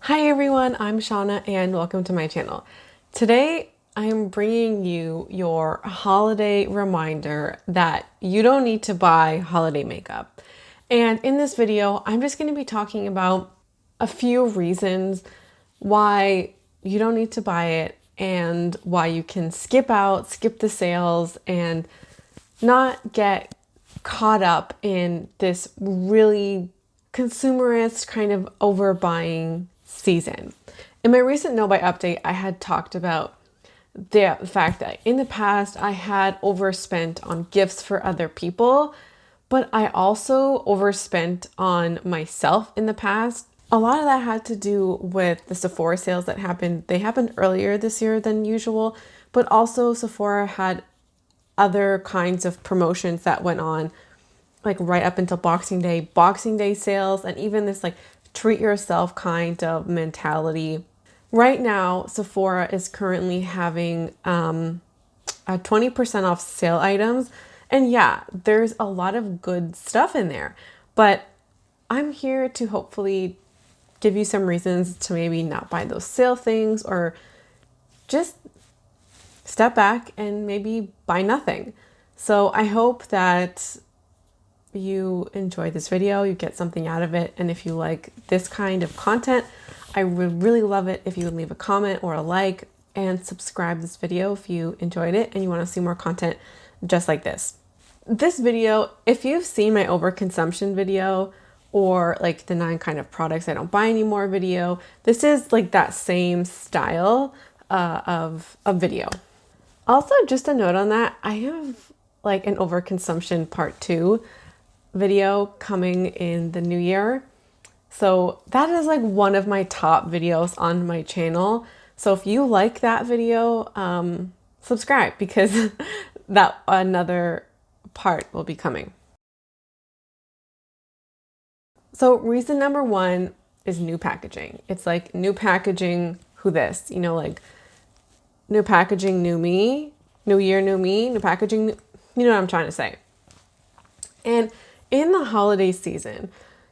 Hi everyone, I'm Shauna and welcome to my channel. Today I am bringing you your holiday reminder that you don't need to buy holiday makeup. And in this video, I'm just going to be talking about a few reasons why you don't need to buy it and why you can skip the sales and not get caught up in this really consumerist kind of overbuying season. In my recent No Buy update, I had talked about the fact that in the past I had overspent on gifts for other people, but I also overspent on myself in the past. A lot of that had to do with the Sephora sales that happened. They happened earlier this year than usual, but also Sephora had other kinds of promotions that went on like right up until Boxing Day sales, and even this like treat yourself kind of mentality. Right now, Sephora is currently having a 20% off sale items. And yeah, there's a lot of good stuff in there, but I'm here to hopefully give you some reasons to maybe not buy those sale things or just step back and maybe buy nothing. So I hope that you enjoy this video, you get something out of it. And if you like this kind of content, I would really love it if you would leave a comment or a like and subscribe this video if you enjoyed it and you want to see more content just like this. This video, if you've seen my overconsumption video or like the 9 kind of products I don't buy anymore video, this is like that same style of video. Also, just a note on that, I have like an overconsumption part 2 video coming in the new year. So that is like one of my top videos on my channel. So if you like that video, subscribe because that another part will be coming. So reason number 1 is new packaging. It's like new packaging, who this? You know, like new packaging, new me, new year, new me, new packaging, you know what I'm trying to say. And in the holiday season,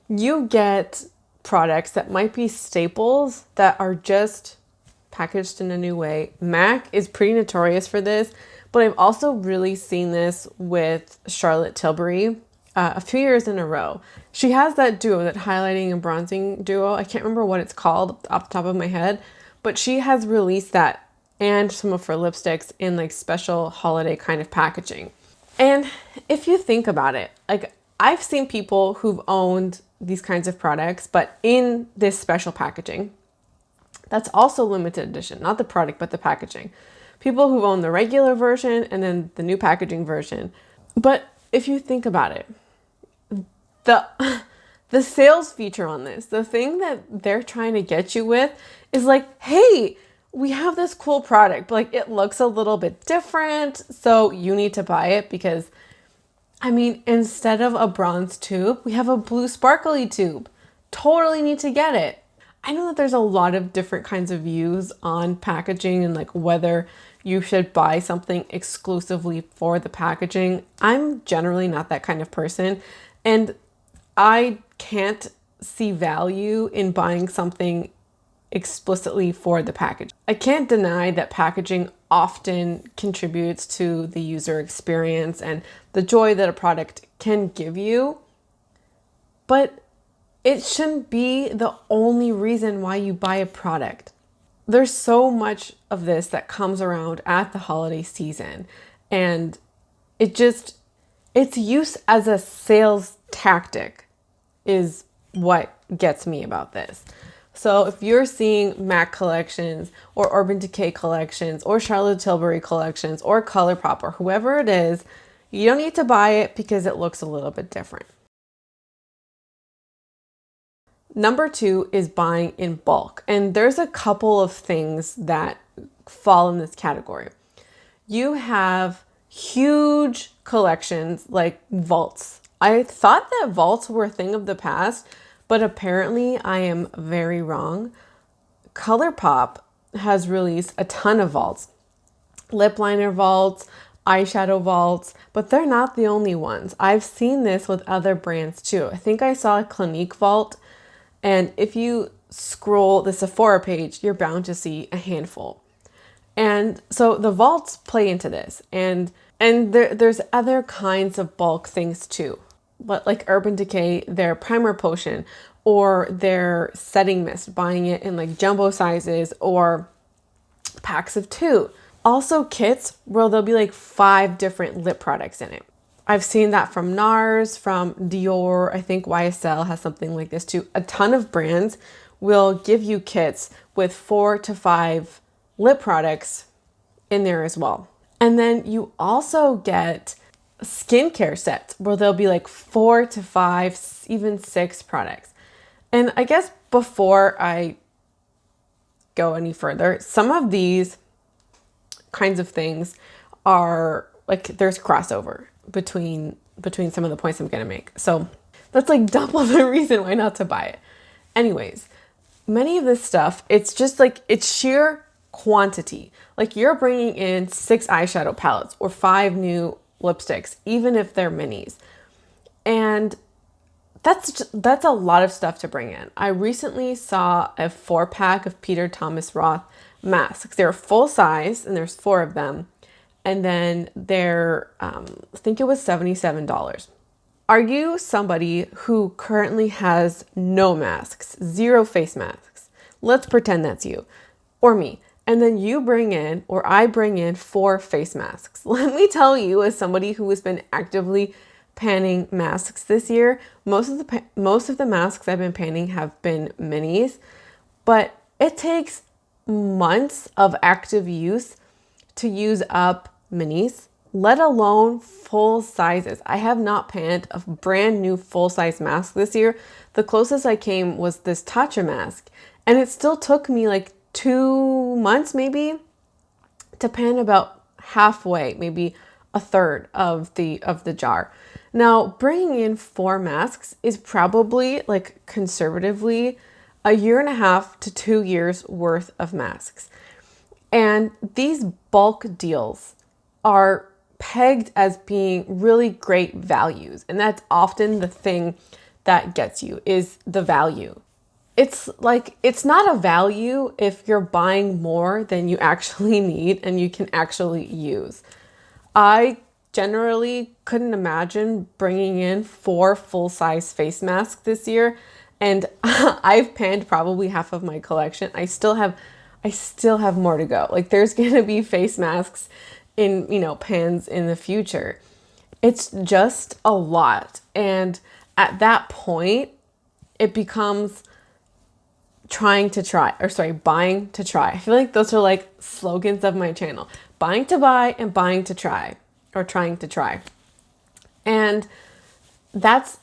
you get products that might be staples that are just packaged in a new way. MAC is pretty notorious for this, but I've also really seen this with Charlotte Tilbury a few years in a row. She has that duo, that highlighting and bronzing duo. I can't remember what it's called off the top of my head, but she has released that and some of her lipsticks in like special holiday kind of packaging. And if you think about it, like I've seen people who've owned these kinds of products, but in this special packaging, that's also limited edition, not the product, but the packaging. People who own the regular version and then the new packaging version. But if you think about it, the sales feature on this, the thing that they're trying to get you with is like, hey, we have this cool product, but like it looks a little bit different, so you need to buy it because, I mean, instead of a bronze tube, we have a blue sparkly tube. Totally need to get it. I know that there's a lot of different kinds of views on packaging and like whether you should buy something exclusively for the packaging. I'm generally not that kind of person, and I can't see value in buying something explicitly for the package. I can't deny that packaging often contributes to the user experience and the joy that a product can give you, but it shouldn't be the only reason why you buy a product. There's so much of this that comes around at the holiday season, and its use as a sales tactic is what gets me about this. So if you're seeing MAC collections or Urban Decay collections or Charlotte Tilbury collections or ColourPop or whoever it is, you don't need to buy it because it looks a little bit different. Number 2 is buying in bulk. And there's a couple of things that fall in this category. You have huge collections like vaults. I thought that vaults were a thing of the past, but apparently I am very wrong. ColourPop has released a ton of vaults. Lip liner vaults, eyeshadow vaults, but they're not the only ones. I've seen this with other brands too. I think I saw a Clinique vault, and if you scroll the Sephora page, you're bound to see a handful. And so the vaults play into this. And there's other kinds of bulk things too. But like Urban Decay, their primer potion or their setting mist, buying it in like jumbo sizes or packs of 2. Also kits where there'll be like 5 different lip products in it. I've seen that from NARS, from Dior. I think YSL has something like this too. A ton of brands will give you kits with 4 to 5 lip products in there as well. And then you also get skincare sets where there'll be like 4 to 5, even 6 products. And I guess before I go any further, some of these kinds of things are like there's crossover between some of the points I'm gonna make. So that's like double the reason why not to buy it. Anyways, many of this stuff, it's just like it's sheer quantity. Like you're bringing in 6 eyeshadow palettes or 5 new lipsticks, even if they're minis. And that's a lot of stuff to bring in. I recently saw a 4-pack of Peter Thomas Roth masks. They're full size and there's 4 of them. And then they're, I think it was $77. Are you somebody who currently has no masks, 0 face masks? Let's pretend that's you or me. And then you bring in, or I bring in 4 face masks. Let me tell you, as somebody who has been actively panning masks this year, most of the masks I've been panning have been minis, but it takes months of active use to use up minis, let alone full sizes. I have not panned a brand new full size mask this year. The closest I came was this Tatcha mask, and it still took me like 2 months maybe to pan about halfway, maybe a third of the jar. Now, bringing in 4 masks is probably, like, conservatively a 1.5 to 2 years worth of masks. And these bulk deals are pegged as being really great values. And that's often the thing that gets you, is the value. It's like, it's not a value if you're buying more than you actually need and you can actually use. I generally couldn't imagine bringing in 4 full-size face masks this year, and I've panned probably half of my collection. I still have more to go. Like there's gonna be face masks in, pans in the future. It's just a lot, and at that point, it becomes buying to try. I feel like those are like slogans of my channel. Buying to buy and buying to try, or trying to try. And that's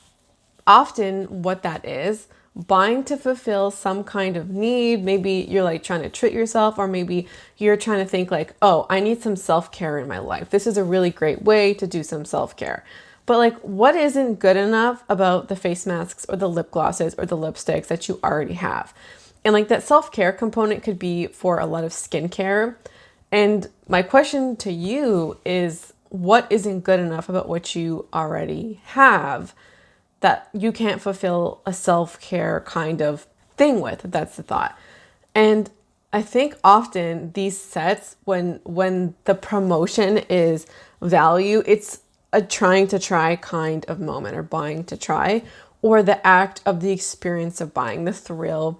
often what that is. Buying to fulfill some kind of need. Maybe you're like trying to treat yourself, or maybe you're trying to think like, oh, I need some self-care in my life. This is a really great way to do some self-care. But like, what isn't good enough about the face masks or the lip glosses or the lipsticks that you already have? And like that self-care component could be for a lot of skincare. And my question to you is, what isn't good enough about what you already have that you can't fulfill a self-care kind of thing with? That's the thought. And I think often these sets, when the promotion is value, it's a trying to try kind of moment, or buying to try, or the act of the experience of buying, the thrill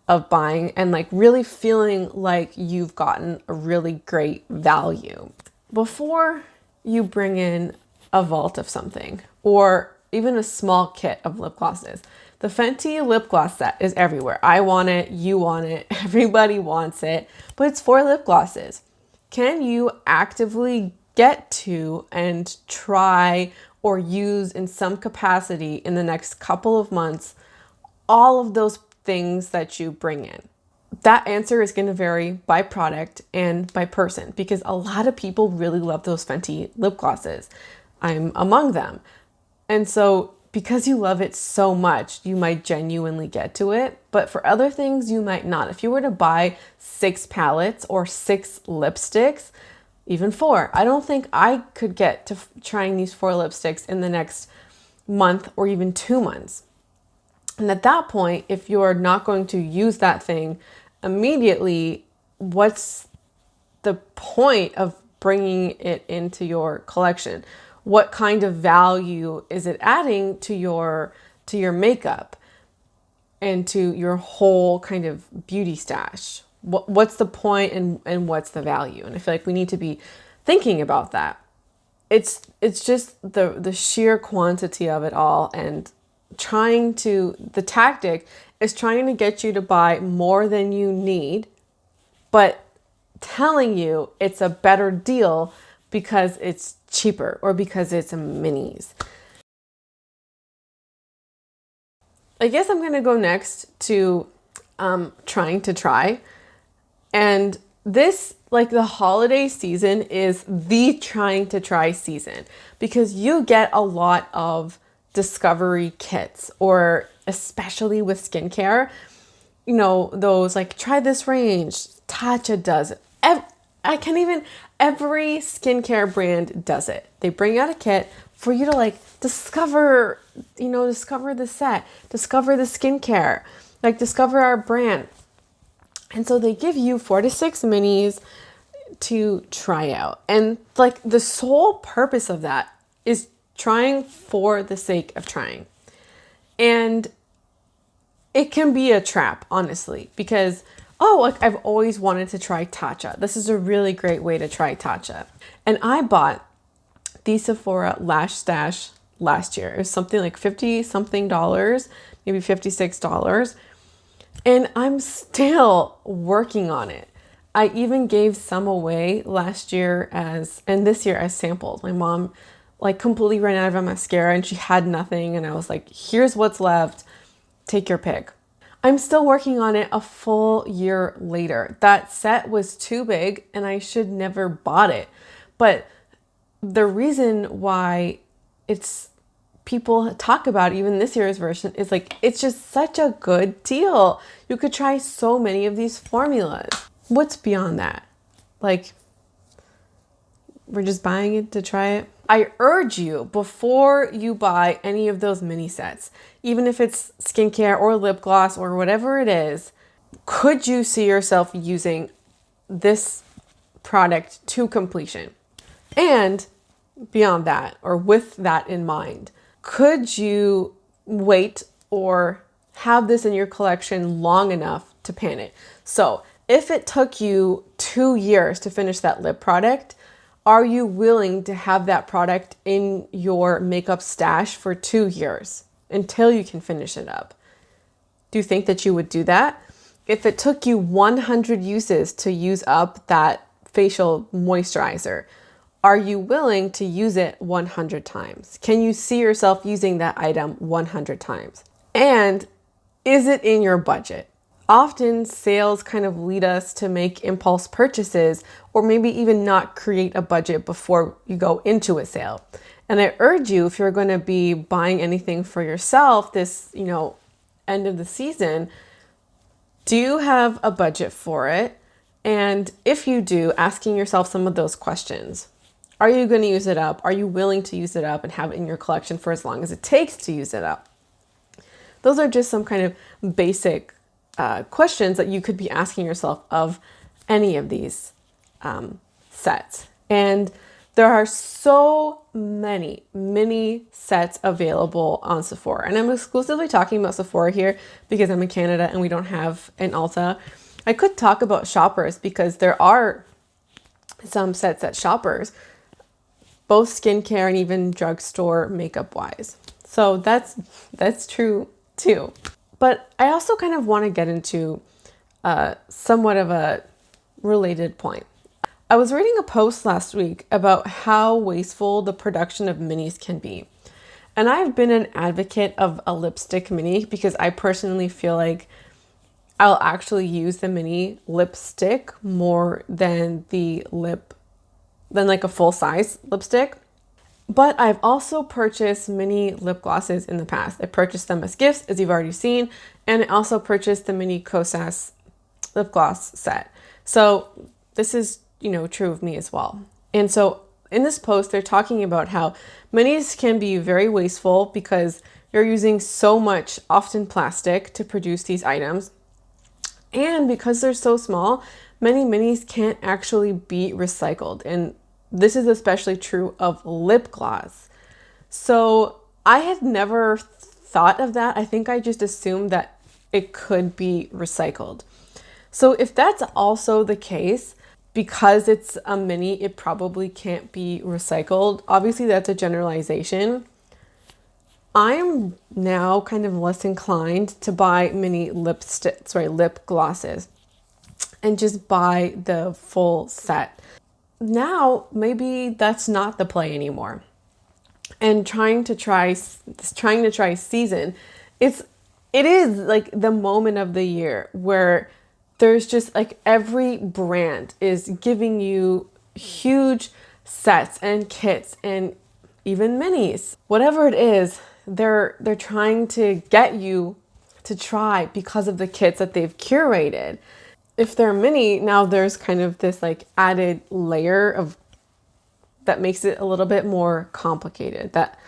of buying, and like really feeling like you've gotten a really great value. Before you bring in a vault of something, or even a small kit of lip glosses, the Fenty lip gloss set is everywhere. I want it, you want it, everybody wants it, but it's 4 lip glosses. Can you actively get to and try or use in some capacity in the next couple of months all of those things that you bring in? That answer is going to vary by product and by person, because a lot of people really love those Fenty lip glosses. I'm among them. And so because you love it so much, you might genuinely get to it. But for other things, you might not. If you were to buy 6 palettes or 6 lipsticks, even 4, I don't think I could get to trying these 4 lipsticks in the next month or even 2 months. And at that point, if you're not going to use that thing immediately, what's the point of bringing it into your collection? What kind of value is it adding to your makeup and to your whole kind of beauty stash? What's the point, and what's the value? And I feel like we need to be thinking about that. It's just the sheer quantity of it all, and the tactic is trying to get you to buy more than you need, but telling you it's a better deal because it's cheaper or because it's a minis. I guess I'm going to go next to trying to try. And this, like the holiday season, is the trying to try season because you get a lot of discovery kits, or especially with skincare, those like try this range. Tatcha does it. I can't even, every skincare brand does it. They bring out a kit for you to like discover the set, discover the skincare, like discover our brand. And so they give you 4 to 6 minis to try out. And like the sole purpose of that is trying for the sake of trying. And it can be a trap, honestly, because, like I've always wanted to try Tatcha. This is a really great way to try Tatcha. And I bought the Sephora Lash Stash last year. It was something like 50 something dollars, maybe $56. And I'm still working on it. I even gave some away last year and this year as samples. My mom like completely ran out of mascara and she had nothing. And I was like, here's what's left. Take your pick. I'm still working on it a full year later. That set was too big and I should never bought it. But the reason why people talk about even this year's version is like, it's just such a good deal. You could try so many of these formulas. What's beyond that? Like, we're just buying it to try it. I urge you, before you buy any of those mini sets, even if it's skincare or lip gloss or whatever it is, could you see yourself using this product to completion? And beyond that, or with that in mind, could you wait or have this in your collection long enough to pan it? So if it took you 2 years to finish that lip product, are you willing to have that product in your makeup stash for 2 years until you can finish it up? Do you think that you would do that? If it took you 100 uses to use up that facial moisturizer, are you willing to use it 100 times? Can you see yourself using that item 100 times? And is it in your budget? Often sales kind of lead us to make impulse purchases, or maybe even not create a budget before you go into a sale. And I urge you, if you're going to be buying anything for yourself this, end of the season, do you have a budget for it? And if you do, asking yourself some of those questions. Are you going to use it up? Are you willing to use it up and have it in your collection for as long as it takes to use it up? Those are just some kind of basic questions that you could be asking yourself of any of these sets. And there are so many mini sets available on Sephora. And I'm exclusively talking about Sephora here because I'm in Canada and we don't have an Ulta. I could talk about Shoppers because there are some sets at Shoppers, both skincare and even drugstore makeup wise. So that's true too. But I also kind of want to get into somewhat of a related point. I was reading a post last week about how wasteful the production of minis can be. And I've been an advocate of a lipstick mini because I personally feel like I'll actually use the mini lipstick more than like a full-size lipstick. But I've also purchased mini lip glosses in the past. I purchased them as gifts, as you've already seen, and I also purchased the mini Kosas lip gloss set. So this is, true of me as well. And so in this post, they're talking about how minis can be very wasteful because You're using so much, often plastic, to produce these items. And because they're so small, many minis can't actually be recycled. And this is especially true of lip gloss. So I had never thought of that. I think I just assumed that it could be recycled. So if that's also the case, because it's a mini, it probably can't be recycled. Obviously, that's a generalization. I'm now kind of less inclined to buy mini lip glosses and just buy the full set. Now, maybe that's not the play anymore. And trying to try season, it is like the moment of the year where there's just like every brand is giving you huge sets and kits and even minis. Whatever it is, they're trying to get you to try because of the kits that they've curated. If they're mini, now there's kind of this like added layer of that makes it a little bit more complicated that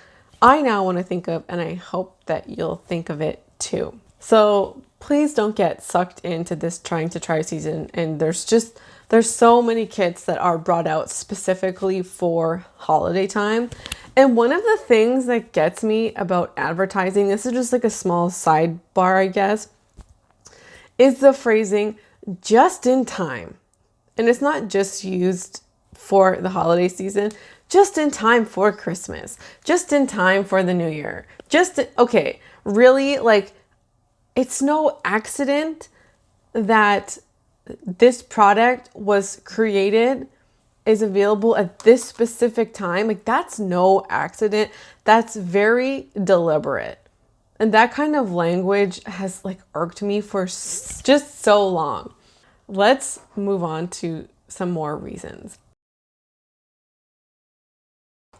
I now want to think of, and I hope that you'll think of it too. So please don't get sucked into this trying to try season. And there's so many kits that are brought out specifically for holiday time. And one of the things that gets me about advertising, this is just like a small sidebar, I guess, is the phrasing just in time. And it's not just used for the holiday season, just in time for Christmas, just in time for the new year. Okay, really, like, it's no accident that this product was created, is available at this specific time. Like, that's no accident. That's very deliberate. And that kind of language has like irked me for just so long. Let's move on to some more reasons.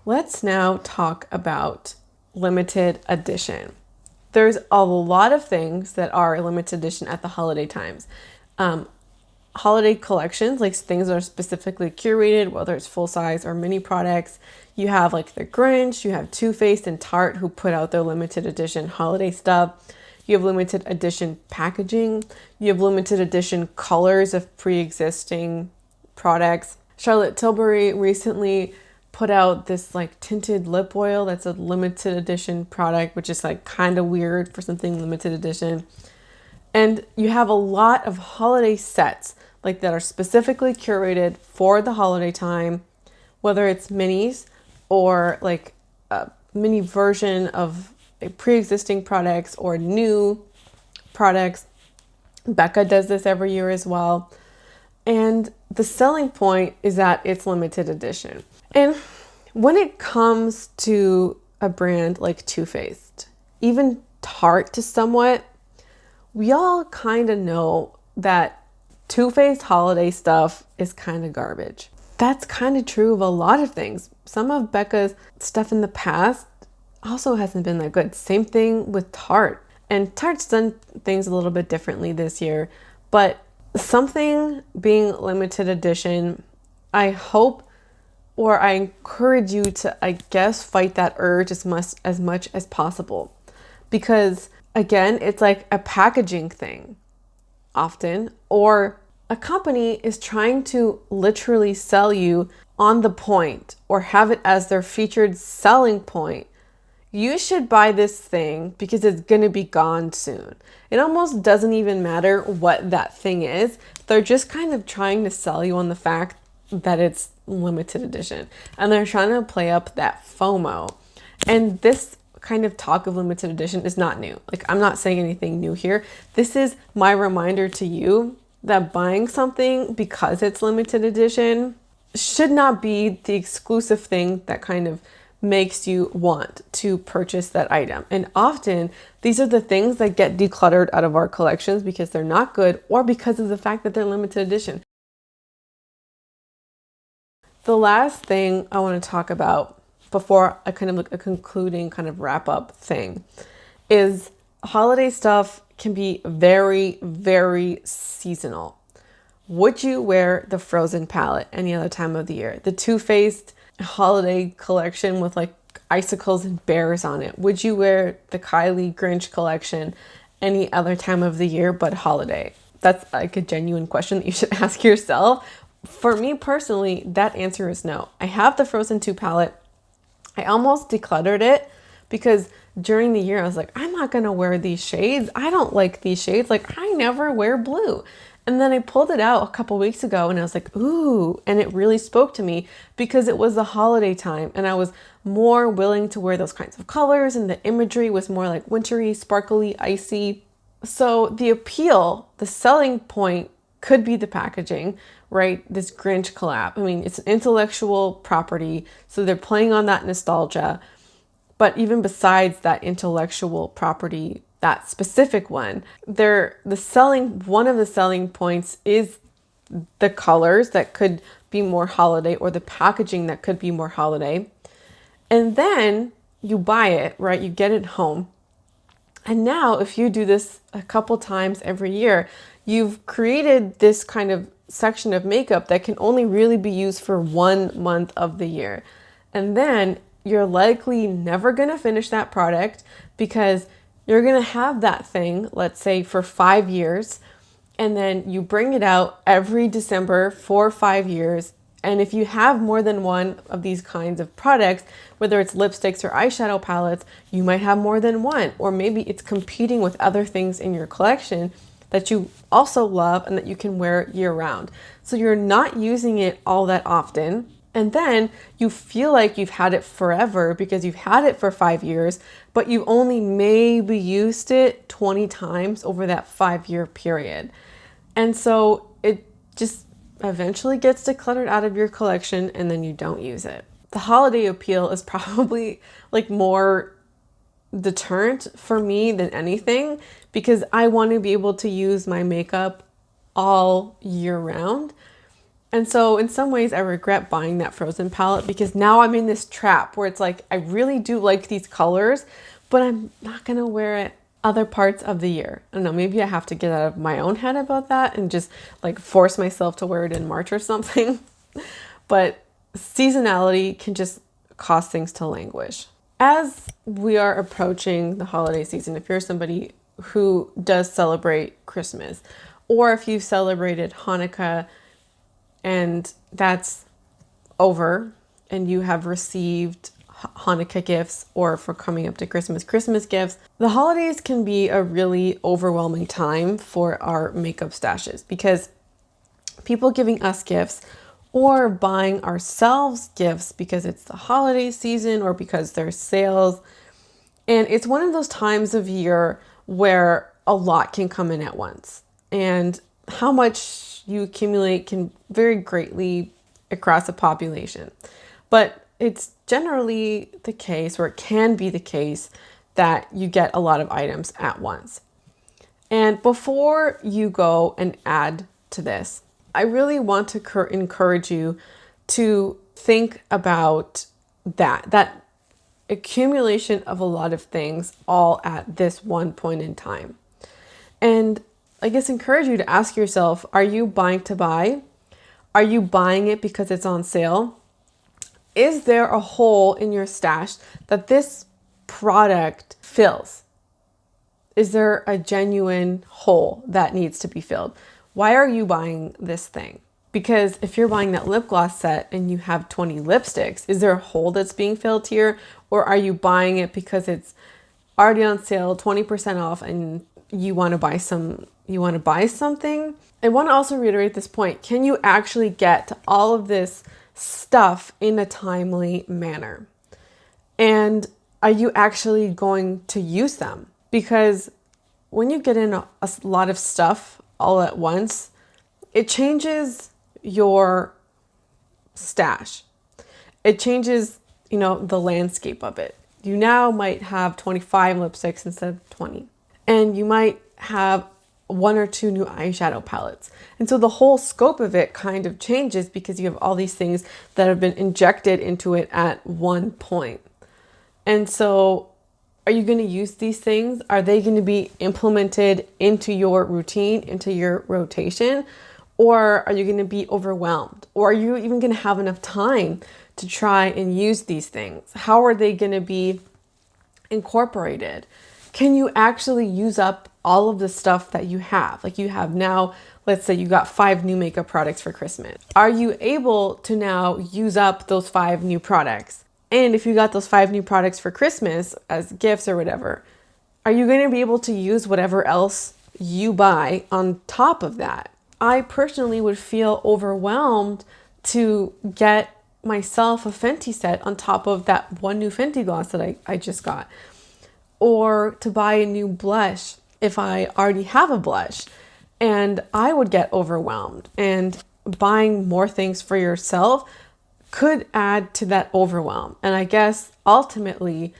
Let's now talk about limited edition. There's a lot of things that are limited edition at the holiday times. Holiday collections, like things that are specifically curated, whether it's full size or mini products. You have like the Grinch, you have Too Faced and Tarte who put out their limited edition holiday stuff. You have limited edition packaging. You have limited edition colors of pre-existing products. Charlotte Tilbury recently put out this like tinted lip oil that's a limited edition product, which is like kind of weird for something limited edition. And you have a lot of holiday sets like that are specifically curated for the holiday time, whether it's minis or like a mini version of pre-existing products or new products. Becca does this every year as well. And the selling point is that it's limited edition. And when it comes to a brand like Too Faced, even Tarte to somewhat, we all kind of know that Too Faced holiday stuff is kind of garbage. That's kind of true of a lot of things. Some of Becca's stuff in the past also hasn't been that good. Same thing with Tarte. And Tarte's done things a little bit differently this year, but something being limited edition, I hope, or I encourage you to, I guess, fight that urge as much as possible. Because again, it's like a packaging thing often, or a company is trying to literally sell you on the point or have it as their featured selling point. You should buy this thing because it's going to be gone soon. It almost doesn't even matter what that thing is. They're just kind of trying to sell you on the fact that it's limited edition. And they're trying to play up that FOMO. And this kind of talk of limited edition is not new. Like, I'm not saying anything new here. This is my reminder to you that buying something because it's limited edition should not be the exclusive thing that kind of makes you want to purchase that item. And often these are the things that get decluttered out of our collections because they're not good or because of the fact that they're limited edition. The last thing I want to talk about before I kind of like a concluding kind of wrap up thing is holiday stuff can be very, very seasonal. Would you wear the Frozen palette any other time of the year? The Too Faced holiday collection with like icicles and bears on it? Would you wear the Kylie Grinch collection any other time of the year but holiday? That's like a genuine question that you should ask yourself. For me personally, that answer is no. I have the Frozen 2 palette. I almost decluttered it because during the year I was like, I'm not gonna wear these shades. I don't like these shades. Like, I never wear blue. And then I pulled it out a couple weeks ago and I was like, ooh, and it really spoke to me because it was the holiday time and I was more willing to wear those kinds of colors, and the imagery was more like wintry, sparkly, icy. So the appeal, the selling point could be the packaging, right? This Grinch collab. I mean, it's an intellectual property, so they're playing on that nostalgia. But even besides that intellectual property, that specific one, one of the selling points is the colors that could be more holiday, or the packaging that could be more holiday. And then you buy it, right? You get it home. And now if you do this a couple times every year, you've created this kind of section of makeup that can only really be used for 1 month of the year. And then you're likely never going to finish that product because you're going to have that thing, let's say for 5 years, and then you bring it out every December for 5 years. And if you have more than one of these kinds of products, whether it's lipsticks or eyeshadow palettes, you might have more than one, or maybe it's competing with other things in your collection that you also love and that you can wear year round. So you're not using it all that often. And then you feel like you've had it forever because you've had it for 5 years, but you've only maybe used it 20 times over that 5-year period. And so it just eventually gets decluttered out of your collection and then you don't use it. The holiday appeal is probably like more deterrent for me than anything because I want to be able to use my makeup all year round. And so in some ways I regret buying that Frozen palette because now I'm in this trap where it's like, I really do like these colors, but I'm not going to wear it other parts of the year. I don't know, maybe I have to get out of my own head about that and just like force myself to wear it in March or something. But seasonality can just cause things to languish. As we are approaching the holiday season, if you're somebody who does celebrate Christmas, or if you've celebrated Hanukkah and that's over and you have received Hanukkah gifts, or for coming up to Christmas gifts, the holidays can be a really overwhelming time for our makeup stashes because people giving us gifts or buying ourselves gifts because it's the holiday season or because there's sales. And it's one of those times of year where a lot can come in at once. And how much you accumulate can vary greatly across a population. But it's generally the case, or it can be the case, that you get a lot of items at once. And before you go and add to this, I really want to encourage you to think about that accumulation of a lot of things all at this one point in time. And I guess encourage you to ask yourself, are you buying to buy? Are you buying it because it's on sale? Is there a hole in your stash that this product fills? Is there a genuine hole that needs to be filled? Why are you buying this thing? Because if you're buying that lip gloss set and you have 20 lipsticks, is there a hole that's being filled here? Or are you buying it because it's already on sale, 20% off, and you want to buy something? I want to also reiterate this point. Can you actually get to all of this stuff in a timely manner? And are you actually going to use them? Because when you get in a lot of stuff all at once, it changes your stash. It changes, the landscape of it. You now might have 25 lipsticks instead of 20. And you might have 1 or 2 new eyeshadow palettes. And so the whole scope of it kind of changes because you have all these things that have been injected into it at one point. And so are you going to use these things? Are they going to be implemented into your routine, into your rotation? Or are you going to be overwhelmed? Or are you even going to have enough time to try and use these things? How are they going to be incorporated? Can you actually use up all of the stuff that you have? Like you have now, let's say you got 5 new makeup products for Christmas. Are you able to now use up those 5 new products? And if you got those 5 new products for Christmas as gifts or whatever, are you going to be able to use whatever else you buy on top of that? I personally would feel overwhelmed to get myself a Fenty set on top of that one new Fenty gloss that I just got. Or to buy a new blush if I already have a blush. And I would get overwhelmed. And buying more things for yourself could add to that overwhelm. And I guess ultimately,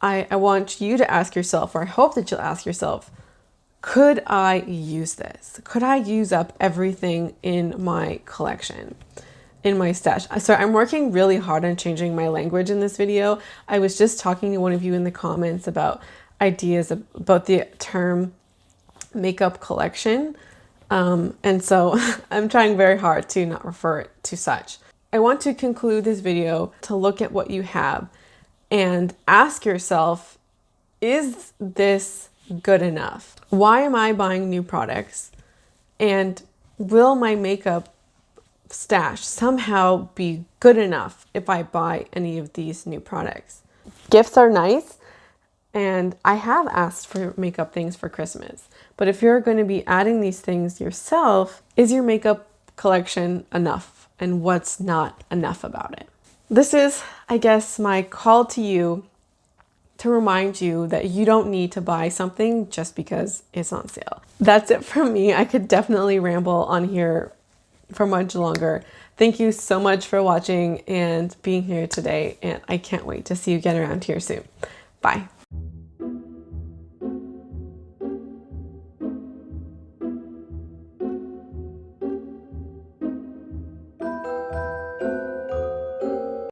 I want you to ask yourself, or I hope that you'll ask yourself, could I use this? Could I use up everything in my collection, in my stash? So I'm working really hard on changing my language in this video. I was just talking to one of you in the comments about ideas about the term makeup collection. And so I'm trying very hard to not refer it to such. I want to conclude this video to look at what you have and ask yourself, is this good enough? Why am I buying new products? And will my makeup stash somehow be good enough if I buy any of these new products? Gifts are nice, and I have asked for makeup things for Christmas. But if you're going to be adding these things yourself, is your makeup collection enough? And what's not enough about it? This is, I guess, my call to you to remind you that you don't need to buy something just because it's on sale. That's it from me. I could definitely ramble on here for much longer. Thank you so much for watching and being here today, and I can't wait to see you get around here soon. Bye.